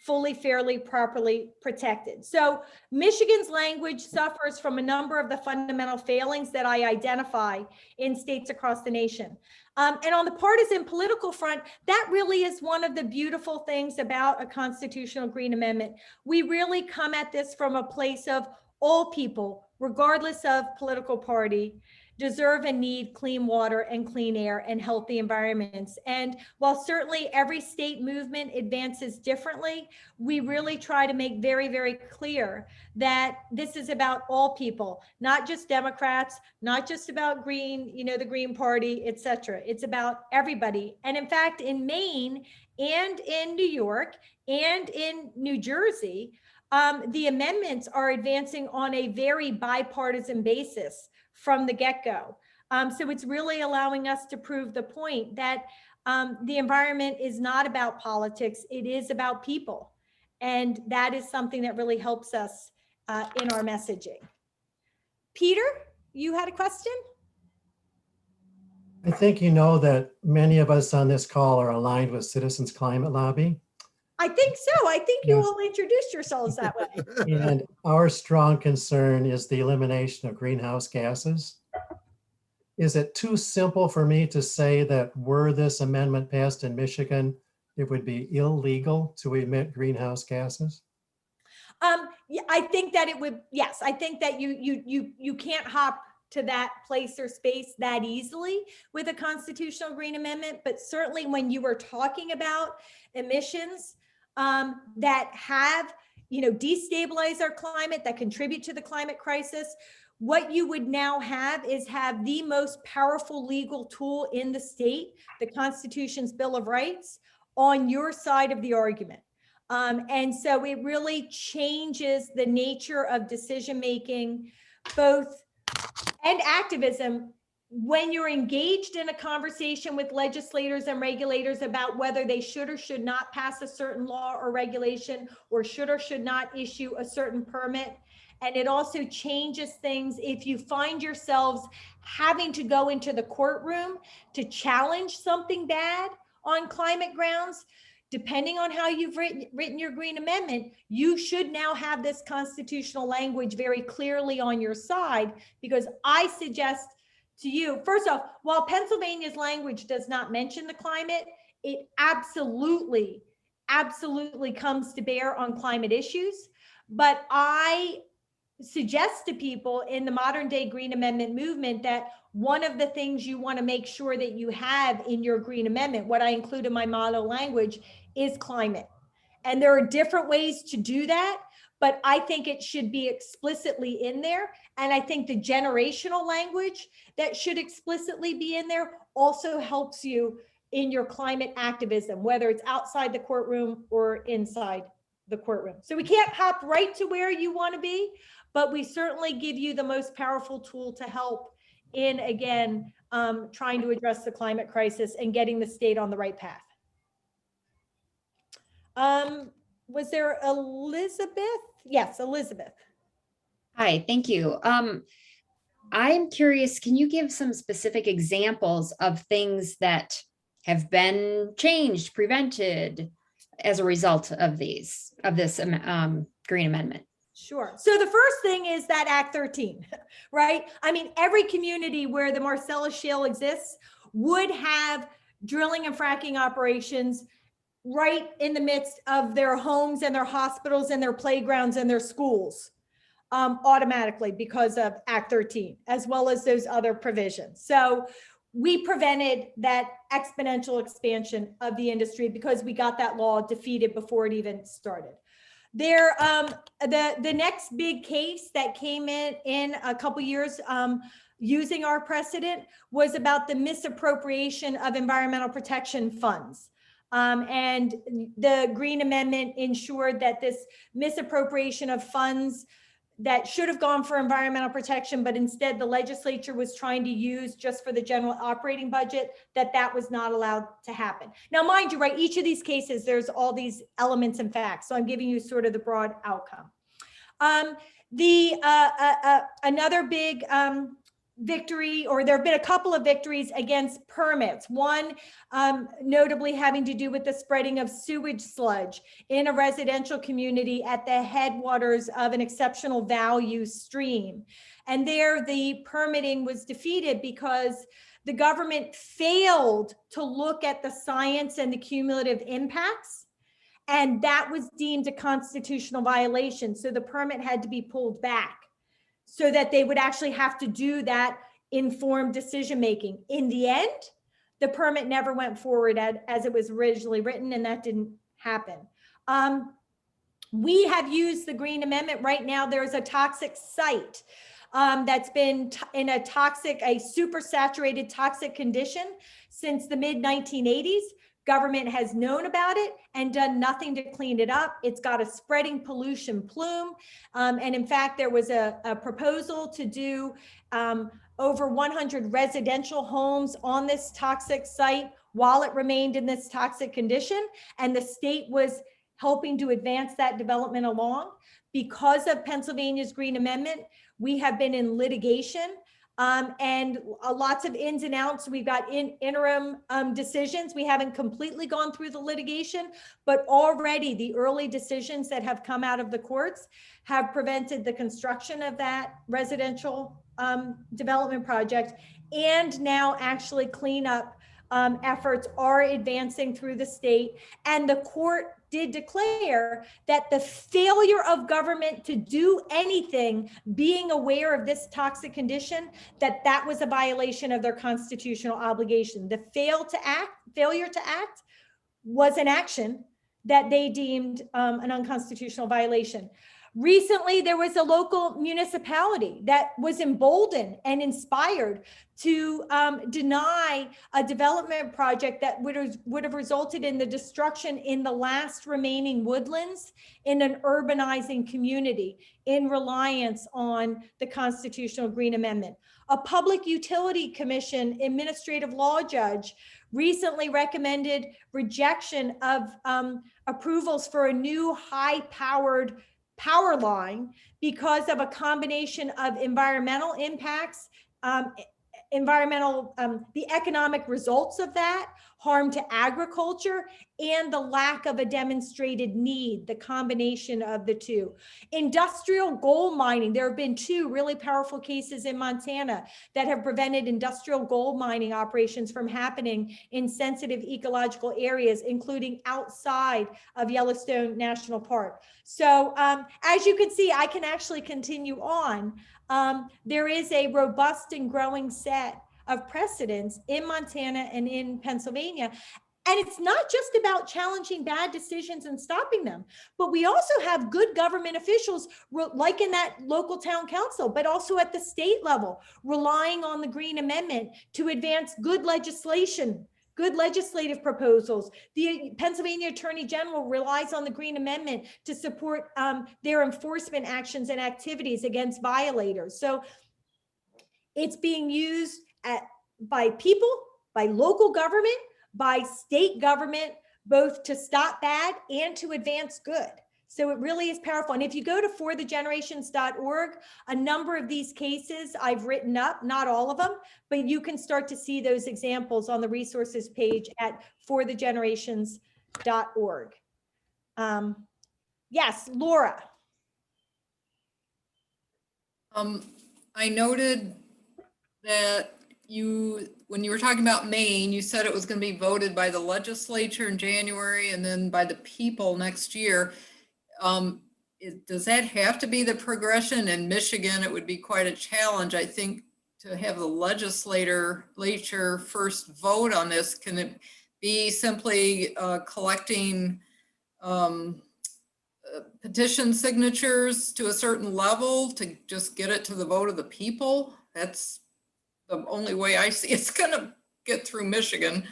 fully, fairly, properly protected. So Michigan's language suffers from a number of the fundamental failings that I identify in states across the nation. And on the partisan political front, that really is one of the beautiful things about a constitutional green amendment. We really come at this from a place of all people, regardless of political party, deserve and need clean water and clean air and healthy environments. And while certainly every state movement advances differently, we really try to make very, very clear that this is about all people, not just Democrats, not just about green, the Green Party, et cetera. It's about everybody. And in fact, in Maine and in New York and in New Jersey, the amendments are advancing on a very bipartisan basis from the get-go. So it's really allowing us to prove the point that the environment is not about politics, it is about people. And that is something that really helps us in our messaging. Peter, you had a question? I think you know that many of us on this call are aligned with Citizens Climate Lobby. I think so. I think you Yeah. all introduced yourselves that way. And our strong concern is the elimination of greenhouse gases. Is it too simple for me to say that were this amendment passed in Michigan, it would be illegal to emit greenhouse gases? Yeah, I think that it would, yes, I think that you can't hop to that place or space that easily with a constitutional green amendment, but certainly when you were talking about emissions that have, destabilize our climate, that contribute to the climate crisis, what you would now have is have the most powerful legal tool in the state, the Constitution's Bill of Rights, on your side of the argument. And so it really changes the nature of decision-making, both and activism, when you're engaged in a conversation with legislators and regulators about whether they should or should not pass a certain law or regulation, or should or should not issue a certain permit. And it also changes things if you find yourselves having to go into the courtroom to challenge something bad on climate grounds. Depending on how you've written your green amendment, you should now have this constitutional language very clearly on your side, because I suggest to you, first off, while Pennsylvania's language does not mention the climate, it absolutely comes to bear on climate issues. But I suggest to people in the modern day green amendment movement that one of the things you want to make sure that you have in your green amendment, what I include in my model language, is climate. And there are different ways to do that, but I think it should be explicitly in there. And I think the generational language that should explicitly be in there also helps you in your climate activism, whether it's outside the courtroom or inside the courtroom. So we can't hop right to where you want to be, but we certainly give you the most powerful tool to help in, again, trying to address the climate crisis and getting the state on the right path. Was there Elizabeth? Yes, Elizabeth. Hi, thank you. I'm curious, can you give some specific examples of things that have been changed, prevented as a result of this green amendment? Sure. So the first thing is that Act 13, right? I mean, every community where the Marcellus Shale exists would have drilling and fracking operations right in the midst of their homes and their hospitals and their playgrounds and their schools, automatically because of Act 13, as well as those other provisions. So we prevented that exponential expansion of the industry because we got that law defeated before it even started. There, the next big case that came in a couple years using our precedent was about the misappropriation of environmental protection funds. And the Green Amendment ensured that this misappropriation of funds that should have gone for environmental protection, but instead the legislature was trying to use just for the general operating budget, that was not allowed to happen. Now, mind you, right, each of these cases, there's all these elements and facts. So I'm giving you sort of the broad outcome. Another big victory, or there have been a couple of victories against permits. One notably having to do with the spreading of sewage sludge in a residential community at the headwaters of an exceptional value stream. And there the permitting was defeated because the government failed to look at the science and the cumulative impacts. And that was deemed a constitutional violation. So the permit had to be pulled back, so that they would actually have to do that informed decision-making. In the end, the permit never went forward as it was originally written, and that didn't happen. We have used the Green Amendment. Right now, there's a toxic site that's been in a super saturated toxic condition since the mid-1980s. Government has known about it and done nothing to clean it up. It's got a spreading pollution plume. And in fact, there was a proposal to do over 100 residential homes on this toxic site while it remained in this toxic condition. And the state was helping to advance that development along. Because of Pennsylvania's Green Amendment, we have been in litigation and lots of ins and outs. We've got interim decisions. We haven't completely gone through the litigation, but already the early decisions that have come out of the courts have prevented the construction of that residential development project. And now actually cleanup efforts are advancing through the state. And the court did declare that the failure of government to do anything, being aware of this toxic condition, that was a violation of their constitutional obligation. The failure to act was an action that they deemed an unconstitutional violation. Recently, there was a local municipality that was emboldened and inspired to deny a development project that would have resulted in the destruction in the last remaining woodlands in an urbanizing community in reliance on the Constitutional Green Amendment. A Public Utility Commission administrative law judge recently recommended rejection of approvals for a new high-powered power line because of a combination of environmental impacts, the economic results of that, harm to agriculture, and the lack of a demonstrated need, the combination of the two. Industrial gold mining, there have been two really powerful cases in Montana that have prevented industrial gold mining operations from happening in sensitive ecological areas, including outside of Yellowstone National Park. So as you can see, I can actually continue on. There is a robust and growing set of precedents in Montana and in Pennsylvania. And it's not just about challenging bad decisions and stopping them, but we also have good government officials, like in that local town council, but also at the state level, relying on the Green Amendment to advance good legislation, good legislative proposals. The Pennsylvania Attorney General relies on the Green Amendment to support their enforcement actions and activities against violators. So it's being used by people, by local government, by state government, both to stop bad and to advance good. So it really is powerful. And if you go to forthegenerations.org, a number of these cases I've written up, not all of them, but you can start to see those examples on the resources page at forthegenerations.org. Yes, Laura. I noted that when you were talking about Maine, you said it was going to be voted by the legislature in January and then by the people next year. Does that have to be the progression? In Michigan, it would be quite a challenge, I think, to have the legislature first vote on this. Can it be simply collecting petition signatures to a certain level to just get it to the vote of the people? That's the only way I see it's going to get through Michigan.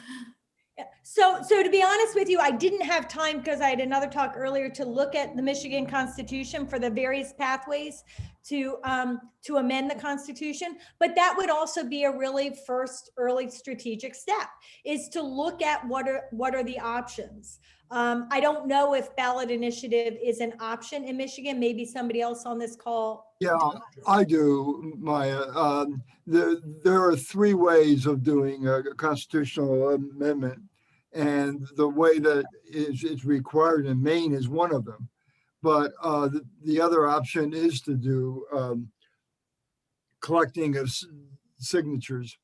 So to be honest with you, I didn't have time because I had another talk earlier to look at the Michigan Constitution for the various pathways to amend the Constitution. But that would also be a really first early strategic step, is to look at what are the options. I don't know if ballot initiative is an option in Michigan. Maybe somebody else on this call. Yeah, I do, Maya. There are three ways of doing a constitutional amendment, and the way that is required in Maine is one of them. But the other option is to do collecting of signatures,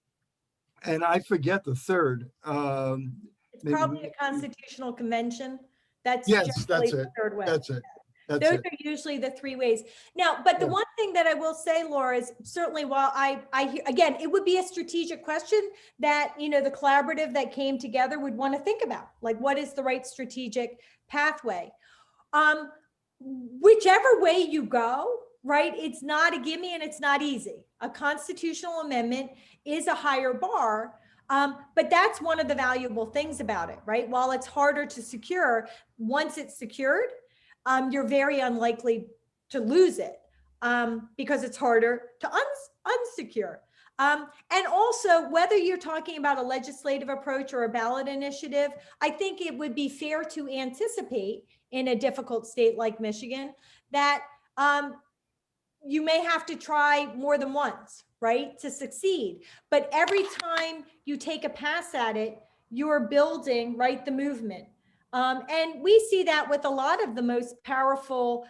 and I forget the third. It's probably a constitutional convention. That's yes, generally that's the it. third way. That's it. That's Those it. are usually the three ways. Now, but the Yeah. one thing that I will say, Laura, is certainly while I hear, again, it would be a strategic question that, the collaborative that came together would want to think about, like, what is the right strategic pathway? Whichever way you go, right, it's not a gimme and it's not easy. A constitutional amendment is a higher bar. But that's one of the valuable things about it, right? While it's harder to secure, once it's secured, you're very unlikely to lose it because it's harder to unsecure. And also, whether you're talking about a legislative approach or a ballot initiative, I think it would be fair to anticipate in a difficult state like Michigan that you may have to try more than once, right, to succeed. But every time you take a pass at it, you're building, right, the movement. And we see that with a lot of the most powerful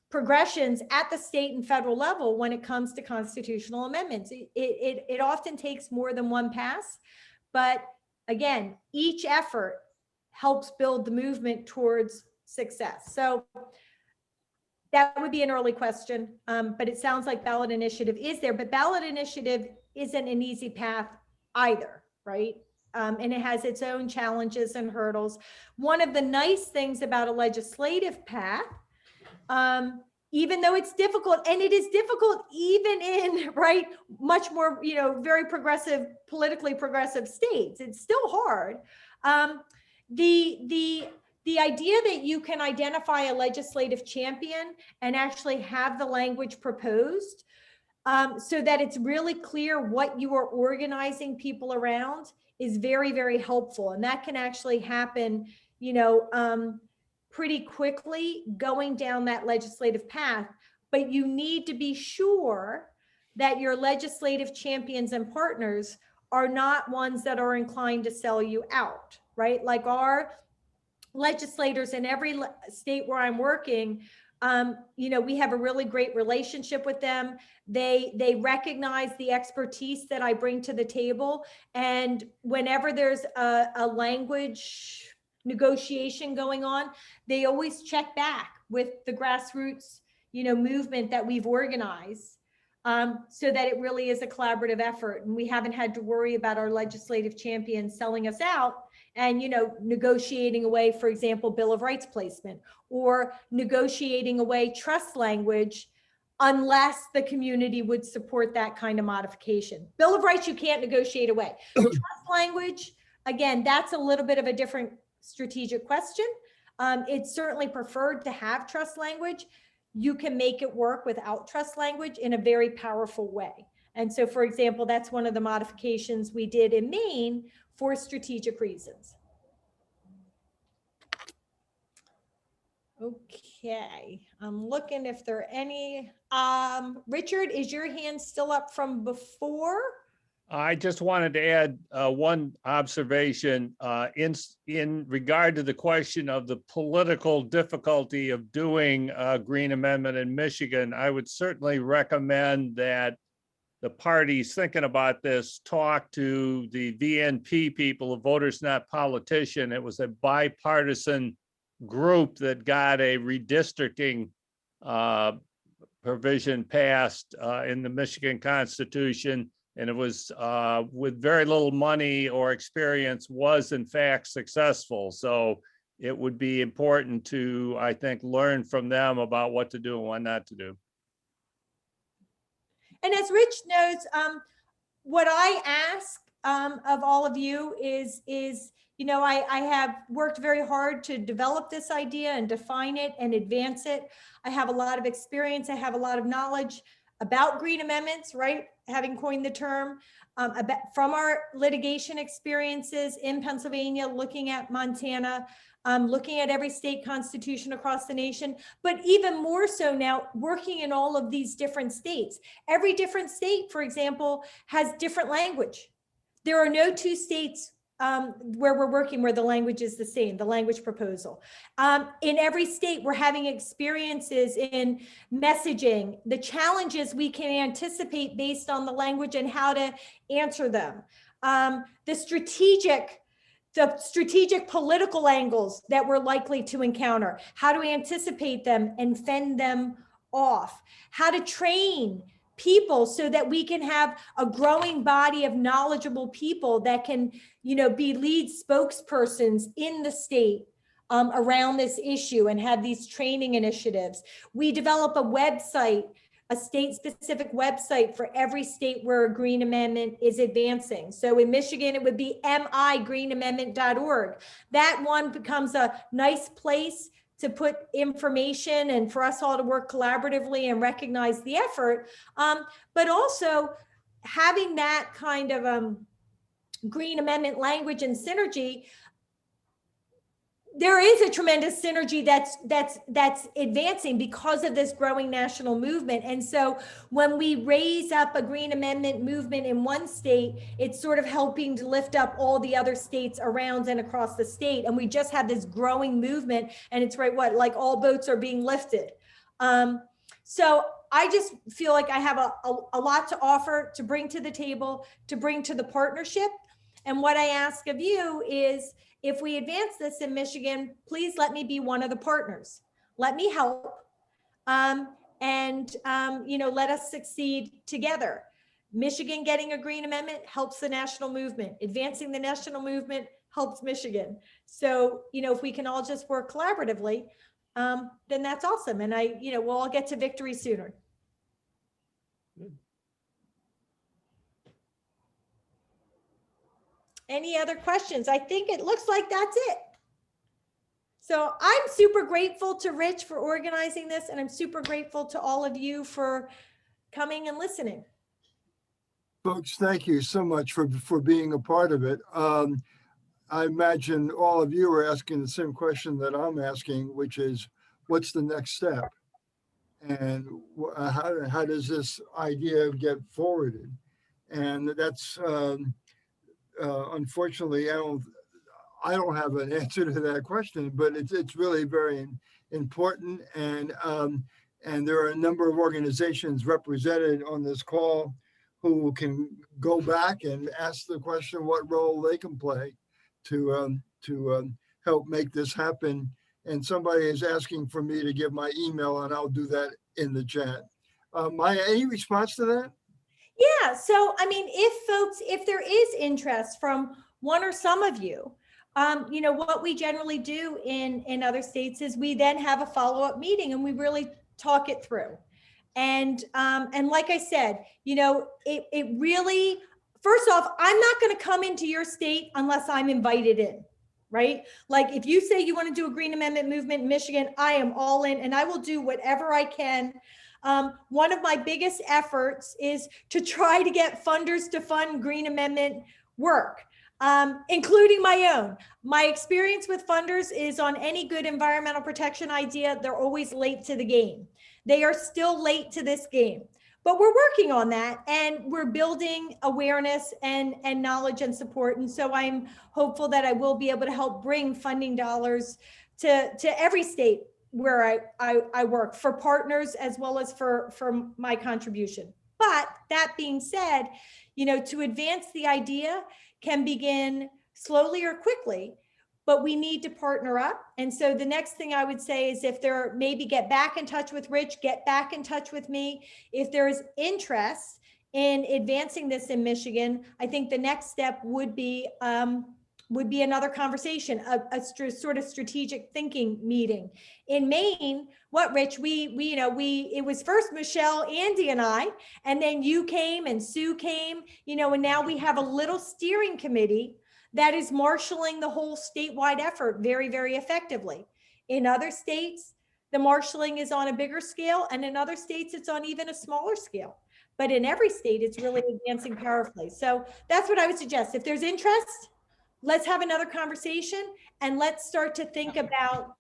progressions at the state and federal level when it comes to constitutional amendments. It often takes more than one pass, but again, each effort helps build the movement towards success. So that would be an early question, but it sounds like ballot initiative is there, but ballot initiative isn't an easy path either, right? And it has its own challenges and hurdles. One of the nice things about a legislative path, even though it's difficult, and it is difficult even in, right, much more, very progressive, politically progressive states, it's still hard. The idea that you can identify a legislative champion and actually have the language proposed so that it's really clear what you are organizing people around is very, very helpful. And that can actually happen, pretty quickly going down that legislative path. But you need to be sure that your legislative champions and partners are not ones that are inclined to sell you out, right? Like our legislators in every state where I'm working, we have a really great relationship with them. They recognize the expertise that I bring to the table. And whenever there's a language negotiation going on, they always check back with the grassroots, movement that we've organized. So that it really is a collaborative effort. And we haven't had to worry about our legislative champions selling us out and, negotiating away, for example, Bill of Rights placement or negotiating away trust language unless the community would support that kind of modification. Bill of Rights, you can't negotiate away. Trust language, again, that's a little bit of a different strategic question. It's certainly preferred to have trust language. You can make it work without trust language in a very powerful way. And so, for example, that's one of the modifications we did in Maine for strategic reasons. Okay, I'm looking if there are any. Richard, is your hand still up from before? I just wanted to add one observation in regard to the question of the political difficulty of doing a Green Amendment in Michigan. I would certainly recommend that the parties thinking about this talk to the VNP people, the Voters Not Politician. It was a bipartisan group that got a redistricting provision passed in the Michigan Constitution. And it was with very little money or experience was in fact successful. So it would be important to, I think, learn from them about what to do and what not to do. And as Rich knows, what I ask of all of you is, I have worked very hard to develop this idea and define it and advance it. I have a lot of experience. I have a lot of knowledge about green amendments, right? Having coined the term, from our litigation experiences in Pennsylvania, looking at Montana, looking at every state constitution across the nation, but even more so now working in all of these different states. Every different state, for example, has different language. There are no two states where we're working where the language is the same, the language proposal. In every state, we're having experiences in messaging, the challenges we can anticipate based on the language and how to answer them. The strategic political angles that we're likely to encounter, how to anticipate them and fend them off, how to train people so that we can have a growing body of knowledgeable people that can, be lead spokespersons in the state around this issue and have these training initiatives. We develop a website, a state-specific website for every state where a green amendment is advancing. So in Michigan, it would be migreenamendment.org. That one becomes a nice place to put information and for us all to work collaboratively and recognize the effort, but also having that kind of green amendment language and synergy there is a tremendous synergy that's advancing because of this growing national movement. And so when we raise up a Green Amendment movement in one state, it's sort of helping to lift up all the other states around and across the state. And we just have this growing movement, and it's right, what, like all boats are being lifted. So I just feel like I have a lot to offer, to bring to the table, to bring to the partnership. And what I ask of you is, if we advance this in Michigan, please let me be one of the partners. Let me help. Let us succeed together. Michigan getting a Green Amendment helps the national movement. Advancing the national movement helps Michigan. So, if we can all just work collaboratively, then that's awesome. And we'll all get to victory sooner. Any other questions? I think it looks like that's it. So I'm super grateful to Rich for organizing this, and I'm super grateful to all of you for coming and listening. Folks, thank you so much for being a part of it. I imagine all of you are asking the same question that I'm asking, which is, what's the next step? And how does this idea get forwarded? And that's, unfortunately, I don't have an answer to that question, but it's really very important. And there are a number of organizations represented on this call who can go back and ask the question what role they can play to help make this happen. And somebody is asking for me to give my email, and I'll do that in the chat. Maya, any response to that? Yeah. So, if there is interest from one or some of you, what we generally do in other states is we then have a follow-up meeting and we really talk it through. And like I said, it really, first off, I'm not going to come into your state unless I'm invited in, right? Like if you say you want to do a Green Amendment movement in Michigan, I am all in, and I will do whatever I can. One of my biggest efforts is to try to get funders to fund Green Amendment work, including my own. My experience with funders is, on any good environmental protection idea, they're always late to the game. They are still late to this game, but we're working on that, and we're building awareness and knowledge and support. And so I'm hopeful that I will be able to help bring funding dollars to every state where I work, for partners as well as for my contribution. But that being said, to advance the idea can begin slowly or quickly, but we need to partner up. And so the next thing I would say is, if there, maybe get back in touch with Rich, get back in touch with me. If there is interest in advancing this in Michigan, I think the next step would be another conversation, a sort of strategic thinking meeting. In Maine, Rich, it was first Michelle, Andy, and I, and then you came and Sue came, and now we have a little steering committee that is marshaling the whole statewide effort very, very effectively. In other states, the marshaling is on a bigger scale, and in other states, it's on even a smaller scale. But in every state, it's really advancing powerfully. So that's what I would suggest. If there's interest, let's have another conversation, and let's start to think about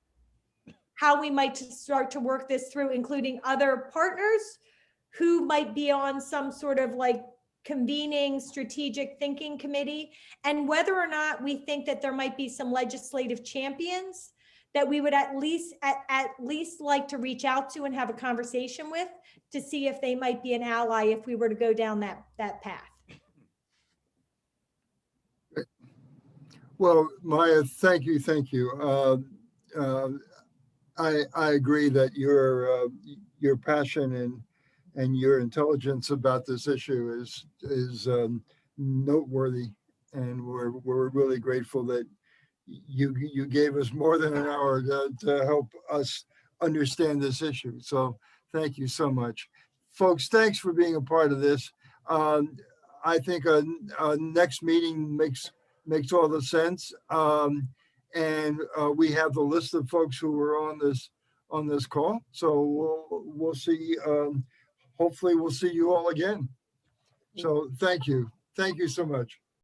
how we might start to work this through, including other partners who might be on some sort of like convening strategic thinking committee, and whether or not we think that there might be some legislative champions that we would at least like to reach out to and have a conversation with, to see if they might be an ally if we were to go down that path. Well, Maya, thank you. I agree that your passion and your intelligence about this issue is noteworthy, and we're really grateful that you gave us more than an hour to help us understand this issue. So thank you so much, folks. Thanks for being a part of this. I think a next meeting makes all the sense. And we have the list of folks who were on this call. So we'll see. Hopefully we'll see you all again. So thank you. Thank you so much.